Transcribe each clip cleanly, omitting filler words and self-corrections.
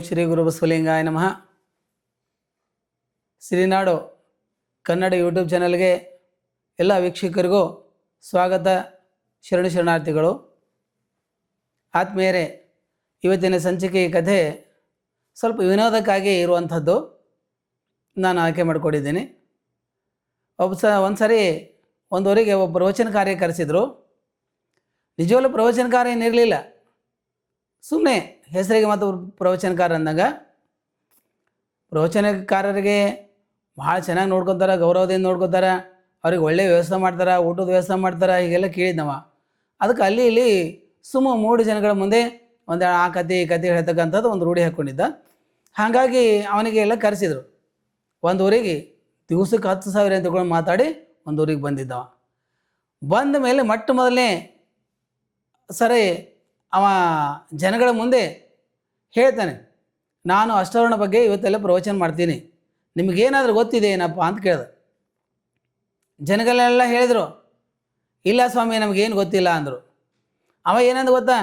ಶ್ರೀ ಗುರು ಬಸವಲಿಂಗಾಯ ನಮಃ. ಸಿರಿನಾಡು ಕನ್ನಡ ಯೂಟ್ಯೂಬ್ ಚಾನಲ್ಗೆ ಎಲ್ಲ ವೀಕ್ಷಕರಿಗೂ ಸ್ವಾಗತ, ಶರಣಾರ್ಥಿಗಳು. ಆತ್ಮೀಯರೇ, ಇವತ್ತಿನ ಸಂಚಿಕೆ ಕಥೆ ಸ್ವಲ್ಪ ವಿನೋದಕ್ಕಾಗಿ ಇರುವಂಥದ್ದು ನಾನು ಆಯ್ಕೆ ಮಾಡಿಕೊಂಡಿದ್ದೀನಿ. ಒಂದು ಸರಿ ಒಂದವರಿಗೆ ಒಬ್ಬ ಪ್ರವಚನಕಾರ್ಯ ಕರೆಸಿದರು. ನಿಜವಲ್ಲೂ ಪ್ರವಚನಕಾರ ಏನಿರಲಿಲ್ಲ, ಸುಮ್ಮನೆ ಹೆಸರಿಗೆ ಮತ್ತು ಪ್ರವಚನಕಾರ ಅಂದಾಗ ಪ್ರವಚನಕಾರರಿಗೆ ಭಾಳ ಚೆನ್ನಾಗಿ ನೋಡ್ಕೊತಾರೆ, ಗೌರವದಿಂದ ನೋಡ್ಕೊತಾರೆ, ಅವ್ರಿಗೆ ಒಳ್ಳೆಯ ವ್ಯವಸ್ಥೆ ಮಾಡ್ತಾರೆ, ಊಟದ ವ್ಯವಸ್ಥೆ ಮಾಡ್ತಾರೆ, ಹೀಗೆಲ್ಲ ಕೇಳಿದ್ನವ. ಅದಕ್ಕೆ ಅಲ್ಲಿ ಇಲ್ಲಿ ಸುಮ್ಮ 3 ಜನಗಳ ಮುಂದೆ ಒಂದು ಆ ಕತೆ ಈ ಕತೆ ಹೇಳ್ತಕ್ಕಂಥದ್ದು ಒಂದು ರೂಢಿ ಹಾಕ್ಕೊಂಡಿದ್ದ. ಹಾಗಾಗಿ ಅವನಿಗೆ ಎಲ್ಲ ಕರೆಸಿದರು. ಒಂದು ಊರಿಗೆ ದಿವಸಕ್ಕೆ 10,000 ಅಂತ ತಗೊಂಡು ಮಾತಾಡಿ ಒಂದು ಊರಿಗೆ ಬಂದಿದ್ದವ. ಬಂದ ಮೇಲೆ ಮೊದಲನೇ ಸರಿ ಅವ ಜನಗಳ ಮುಂದೆ ಹೇಳ್ತಾನೆ, ನಾನು ಅಷ್ಟಾವರಣ ಬಗ್ಗೆ ಇವತ್ತೆಲ್ಲ ಪ್ರವಚನ ಮಾಡ್ತೀನಿ, ನಿಮಗೇನಾದರೂ ಗೊತ್ತಿದೆ ಏನಪ್ಪ ಅಂತ ಕೇಳಿದೆ. ಜನಗಳೆಲ್ಲ ಹೇಳಿದರು, ಇಲ್ಲ ಸ್ವಾಮಿ ನಮಗೇನು ಗೊತ್ತಿಲ್ಲ ಅಂದರು. ಅವ ಏನಂದು ಗೊತ್ತಾ,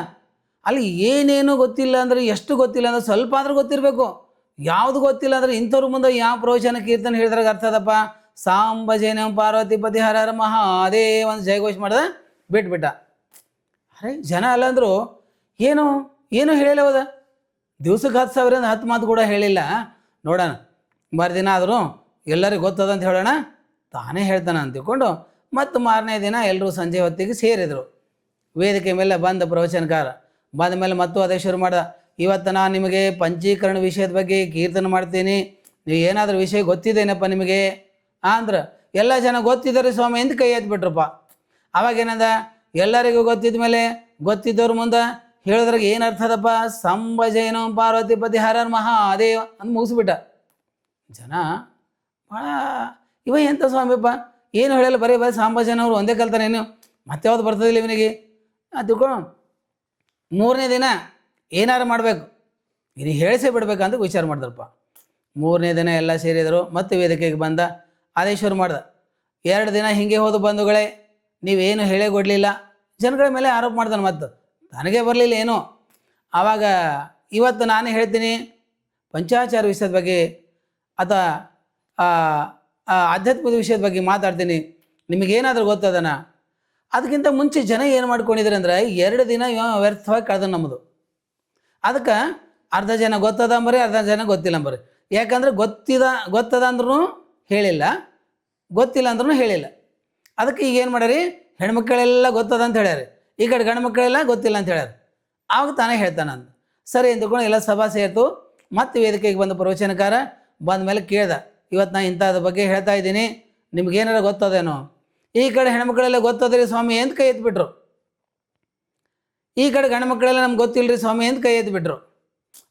ಅಲ್ಲಿ ಏನೇನು ಗೊತ್ತಿಲ್ಲ ಅಂದರೆ ಎಷ್ಟು ಗೊತ್ತಿಲ್ಲ ಅಂದರೆ ಸ್ವಲ್ಪ ಆದರೂ ಗೊತ್ತಿರಬೇಕು. ಯಾವುದು ಗೊತ್ತಿಲ್ಲ ಅಂದರೆ ಇಂಥವ್ರ ಮುಂದೆ ಯಾವ ಪ್ರವಚನ ಕೀರ್ತನೆ ಹೇಳಿದ್ರಾಗ ಅರ್ಥ ಅದಪ್ಪ. ಸಾಂಬ ಜೈನ ಪಾರ್ವತಿ ಪತಿ ಹರ ಹರ ಮಹಾದೇವ ಒಂದು ಜಯಘೋಷ ಮಾಡ್ದೆ, ಬಿಟ್ಬಿಟ್ಟ. ಅರೆ ಜನ ಅಲ್ಲಂದ್ರು ಏನು ಏನು ಹೇಳಿಲ್ಲ, ಹೋದ ದಿವ್ಸಕ್ಕೆ 10,000 10 ಮಾತು ಕೂಡ ಹೇಳಿಲ್ಲ. ನೋಡೋಣ ಮರುದಿನ ಆದರೂ ಎಲ್ಲರಿಗೂ ಗೊತ್ತದ ಅಂತ ಹೇಳೋಣ, ತಾನೇ ಹೇಳ್ತಾನೆ ಅಂತ ತಿಳ್ಕೊಂಡು ಮತ್ತು ಮಾರನೇ ದಿನ ಎಲ್ಲರೂ ಸಂಜೆ ಹೊತ್ತಿಗೆ ಸೇರಿದರು. ವೇದಿಕೆ ಮೇಲೆ ಬಂದ ಪ್ರವಚನಕಾರ ಬಂದ ಮೇಲೆ ಮತ್ತು ಅದೇ ಶುರು ಮಾಡ್ದ, ಇವತ್ತು ನಾನು ನಿಮಗೆ ಪಂಚೀಕರಣ ವಿಷಯದ ಬಗ್ಗೆ ಕೀರ್ತನೆ ಮಾಡ್ತೀನಿ, ನೀವು ಏನಾದರೂ ವಿಷಯ ಗೊತ್ತಿದ್ದೇನಪ್ಪ ನಿಮಗೆ ಅಂದ್ರೆ ಎಲ್ಲ ಜನ ಗೊತ್ತಿದ್ದಾರೆ ಸ್ವಾಮಿ ಎಂದು ಕೈ ಎತ್ಬಿಟ್ರಪ್ಪ. ಅವಾಗೇನಂದ, ಎಲ್ಲರಿಗೂ ಗೊತ್ತಿದ್ದ ಮೇಲೆ ಗೊತ್ತಿದ್ದವ್ರ ಮುಂದೆ ಹೇಳೋದ್ರಾಗ ಏನು ಅರ್ಥ ಅದಪ್ಪ, ಸಂಬ ಜೈನ ಪಾರ್ವತಿ ಪತಿ ಹರ ಮಹಾದೇವ ಅಂತ ಮುಗಿಸ್ಬಿಟ್ಟ. ಜನ ಭಾಳ ಇವ ಎಂಥ ಸ್ವಾಮಿಯಪ್ಪ, ಏನು ಹೇಳಲ್ಲ, ಬರೀ ಸಾಂಬ ಜನ ಅವರು ಒಂದೇ ಕಲ್ತಾನೇನು, ಮತ್ತೆ ಯಾವ್ದು ಬರ್ತದಿಲ್ಲ ಇವನಿಗೆ ಅಂತ ತಿಳ್ಕೊಂಡು 3ನೇ ದಿನ ಏನಾರು ಮಾಡಬೇಕು, ಇನ್ನು ಹೇಳಿಸೇ ಬಿಡ್ಬೇಕಂತ ವಿಚಾರ ಮಾಡಿದ್ರಪ್ಪ. 3ನೇ ದಿನ ಎಲ್ಲ ಸೇರಿದರು. ಮತ್ತೆ ವೇದಿಕೆಗೆ ಬಂದ, ಆದೇಶ್ವರ ಮಾಡ್ದ, 2 ದಿನ ಹಿಂಗೆ ಹೋದ ಬಂಧುಗಳೇ, ನೀವೇನು ಹೇಳೇ ಕೊಡಲಿಲ್ಲ, ಜನಗಳ ಮೇಲೆ ಆರೋಪ ಮಾಡ್ತಾನೆ, ಮತ್ತು ನನಗೆ ಬರಲಿಲ್ಲ ಏನೋ. ಆವಾಗ ಇವತ್ತು ನಾನೇ ಹೇಳ್ತೀನಿ, ಪಂಚಾಚಾರ ವಿಷಯದ ಬಗ್ಗೆ ಅಥವಾ ಆಧ್ಯಾತ್ಮಿಕ ವಿಷಯದ ಬಗ್ಗೆ ಮಾತಾಡ್ತೀನಿ, ನಿಮಗೇನಾದರೂ ಗೊತ್ತದನ. ಅದಕ್ಕಿಂತ ಮುಂಚೆ ಜನ ಏನು ಮಾಡ್ಕೊಂಡಿದ್ದಾರೆ ಅಂದರೆ 2 ದಿನ ವ್ಯರ್ಥವಾಗಿ ಕಳೆದ ನಮ್ಮದು. ಅದಕ್ಕೆ ಅರ್ಧ ಜನ ಗೊತ್ತದ ಅಂಬರಿ, ಅರ್ಧ ಜನ ಗೊತ್ತಿಲ್ಲ ಅಂಬರಿ. ಯಾಕಂದ್ರೆ ಗೊತ್ತದ ಅಂದ್ರೂ ಹೇಳಿಲ್ಲ, ಗೊತ್ತಿಲ್ಲ ಅಂದ್ರೂ ಹೇಳಿಲ್ಲ. ಅದಕ್ಕೆ ಈಗ ಏನು ಮಾಡ್ಯಾರಿ, ಹೆಣ್ಮಕ್ಳೆಲ್ಲ ಗೊತ್ತದ ಅಂತ ಹೇಳ್ಯಾರಿ, ಈ ಕಡೆ ಗಂಡು ಮಕ್ಕಳೆಲ್ಲ ಗೊತ್ತಿಲ್ಲ ಅಂತ ಹೇಳ್ಯಾರ. ಆವಾಗ ತಾನೇ ಹೇಳ್ತಾನಂತ. ಸರಿ ಅಂದ್ಕೊಂಡು ಎಲ್ಲ ಸಭಾ ಸೇರ್ತು. ಮತ್ತೆ ವೇದಿಕೆಗೆ ಬಂದ ಪ್ರವಚನಕಾರ ಬಂದ ಮೇಲೆ ಕೇಳ್ದ, ಇವತ್ತು ನಾನು ಇಂಥದ್ರ ಬಗ್ಗೆ ಹೇಳ್ತಾ ಇದ್ದೀನಿ, ನಿಮ್ಗೇನಾರ ಗೊತ್ತದೇನೋ. ಈ ಕಡೆ ಹೆಣ್ಮಕ್ಳೆಲ್ಲ ಗೊತ್ತದ್ರಿ ಸ್ವಾಮಿ ಅಂತ ಕೈ ಎತ್ಬಿಟ್ರು, ಈ ಕಡೆ ಗಂಡು ಮಕ್ಕಳೆಲ್ಲ ನಮ್ಗೆ ಗೊತ್ತಿಲ್ಲರಿ ಸ್ವಾಮಿ ಅಂತ ಕೈ ಎತ್ಬಿಟ್ರು.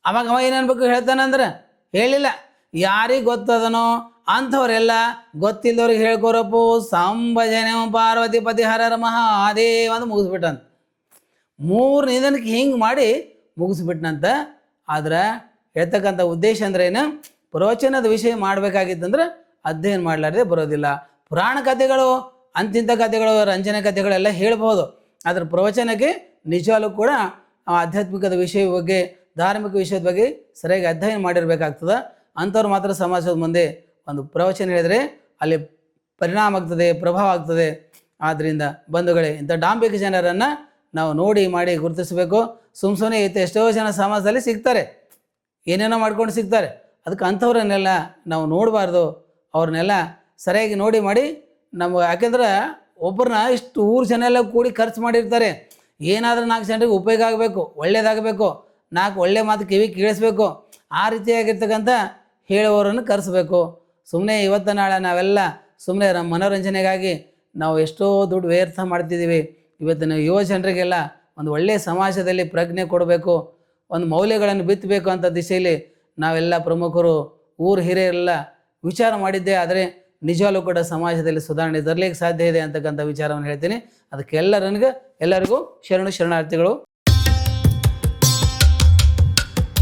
ಅವಾಗ ಅವ ಏನನ್ಬೇಕು ಹೇಳ್ತಾನಂದ್ರೆ, ಹೇಳಿಲ್ಲ, ಯಾರಿಗೆ ಗೊತ್ತದನೋ ಅಂಥವ್ರೆಲ್ಲ ಗೊತ್ತಿಲ್ಲದವ್ರಿಗೆ ಹೇಳ್ಕೊರಪ್ಪು, ಸಾಂಬ ಜನ ಪಾರ್ವತಿ ಪತಿ ಹರ ಹರ ಮಹಾದೇವ ಅಂತ ಮುಗಿಸ್ಬಿಟ್ಟಂತ. 3ನೇ ದಿನಕ್ಕೆ ಹಿಂಗೆ ಮಾಡಿ ಮುಗಿಸ್ಬಿಟ್ನಂತ. ಆದ್ರೆ ಹೇಳ್ತಕ್ಕಂಥ ಉದ್ದೇಶ ಅಂದ್ರೆ ಏನು, ಪ್ರವಚನದ ವಿಷಯ ಮಾಡಬೇಕಾಗಿತ್ತಂದ್ರೆ ಅಧ್ಯಯನ ಮಾಡಲಾರ್ದೆ ಬರೋದಿಲ್ಲ. ಪುರಾಣ ಕಥೆಗಳು, ಅಂತಿಂಥ ಕಥೆಗಳು, ರಂಜನೆ ಕಥೆಗಳೆಲ್ಲ ಹೇಳ್ಬೋದು, ಆದರೆ ಪ್ರವಚನಕ್ಕೆ ನಿಜವಾಗ್ಲೂ ಕೂಡ ಆಧ್ಯಾತ್ಮಿಕದ ವಿಷಯ ಬಗ್ಗೆ, ಧಾರ್ಮಿಕ ವಿಷಯದ ಬಗ್ಗೆ ಸರಿಯಾಗಿ ಅಧ್ಯಯನ ಮಾಡಿರ್ಬೇಕಾಗ್ತದೆ. ಅಂಥವ್ರು ಮಾತ್ರ ಸಮಾಜದ ಮುಂದೆ ಒಂದು ಪ್ರವಚನ ಹೇಳಿದರೆ ಅಲ್ಲಿ ಪರಿಣಾಮ ಆಗ್ತದೆ, ಪ್ರಭಾವ ಆಗ್ತದೆ. ಆದ್ದರಿಂದ ಬಂಧುಗಳೇ, ಇಂಥ ಡಾಂಬಿಕ ಜನರನ್ನು ನಾವು ನೋಡಿ ಮಾಡಿ ಗುರುತಿಸಬೇಕು. ಸುಮ್ಮನೆ ಎಷ್ಟೋ ಜನ ಸಮಾಜದಲ್ಲಿ ಸಿಗ್ತಾರೆ, ಏನೇನೋ ಮಾಡ್ಕೊಂಡು ಸಿಗ್ತಾರೆ. ಅದಕ್ಕೆ ಅಂಥವ್ರನ್ನೆಲ್ಲ ನಾವು ನೋಡಬಾರ್ದು, ಅವ್ರನ್ನೆಲ್ಲ ಸರಿಯಾಗಿ ನೋಡಿ ಮಾಡಿ ನಮ್ಗೆ. ಯಾಕೆಂದ್ರೆ ಒಬ್ಬರನ್ನ ಇಷ್ಟು ಊರು ಜನ ಎಲ್ಲ ಕೂಡಿ ಖರ್ಚು ಮಾಡಿರ್ತಾರೆ, ಏನಾದರೂ 4 ಜನರಿಗೆ ಉಪಯೋಗ ಆಗಬೇಕು, ಒಳ್ಳೇದಾಗಬೇಕು, 4 ಒಳ್ಳೆ ಮಾತು ಕಿವಿ ಕೇಳಿಸ್ಬೇಕು, ಆ ರೀತಿಯಾಗಿರ್ತಕ್ಕಂಥ ಹೇಳುವವರನ್ನು ಕರೆಸಬೇಕು. ಸುಮ್ಮನೆ ಇವತ್ತು ನಾಳೆ ನಾವೆಲ್ಲ ಸುಮ್ಮನೆ ನಮ್ಮ ಮನೋರಂಜನೆಗಾಗಿ ನಾವು ಎಷ್ಟೋ ದುಡ್ಡು ವ್ಯರ್ಥ ಮಾಡ್ತಿದ್ದೀವಿ. ಇವತ್ತಿನ ಯುವ ಜನರಿಗೆಲ್ಲ ಒಂದು ಒಳ್ಳೆಯ ಸಮಾಜದಲ್ಲಿ ಪ್ರಜ್ಞೆ ಕೊಡಬೇಕು, ಒಂದು ಮೌಲ್ಯಗಳನ್ನು ಬಿತ್ತಬೇಕು ಅಂತ ದಿಶೆಯಲ್ಲಿ ನಾವೆಲ್ಲ ಪ್ರಮುಖರು, ಊರು ಹಿರಿಯರೆಲ್ಲ ವಿಚಾರ ಮಾಡಿದ್ದೆ. ಆದರೆ ನಿಜವಾಗ್ಲೂ ಕೂಡ ಸಮಾಜದಲ್ಲಿ ಸುಧಾರಣೆ ತರಲಿಕ್ಕೆ ಸಾಧ್ಯ ಇದೆ ಅಂತಕ್ಕಂಥ ವಿಚಾರವನ್ನು ಹೇಳ್ತೀನಿ. ಅದಕ್ಕೆ ಎಲ್ಲರಿಗೂ ಶರಣಾರ್ಥಿಗಳು.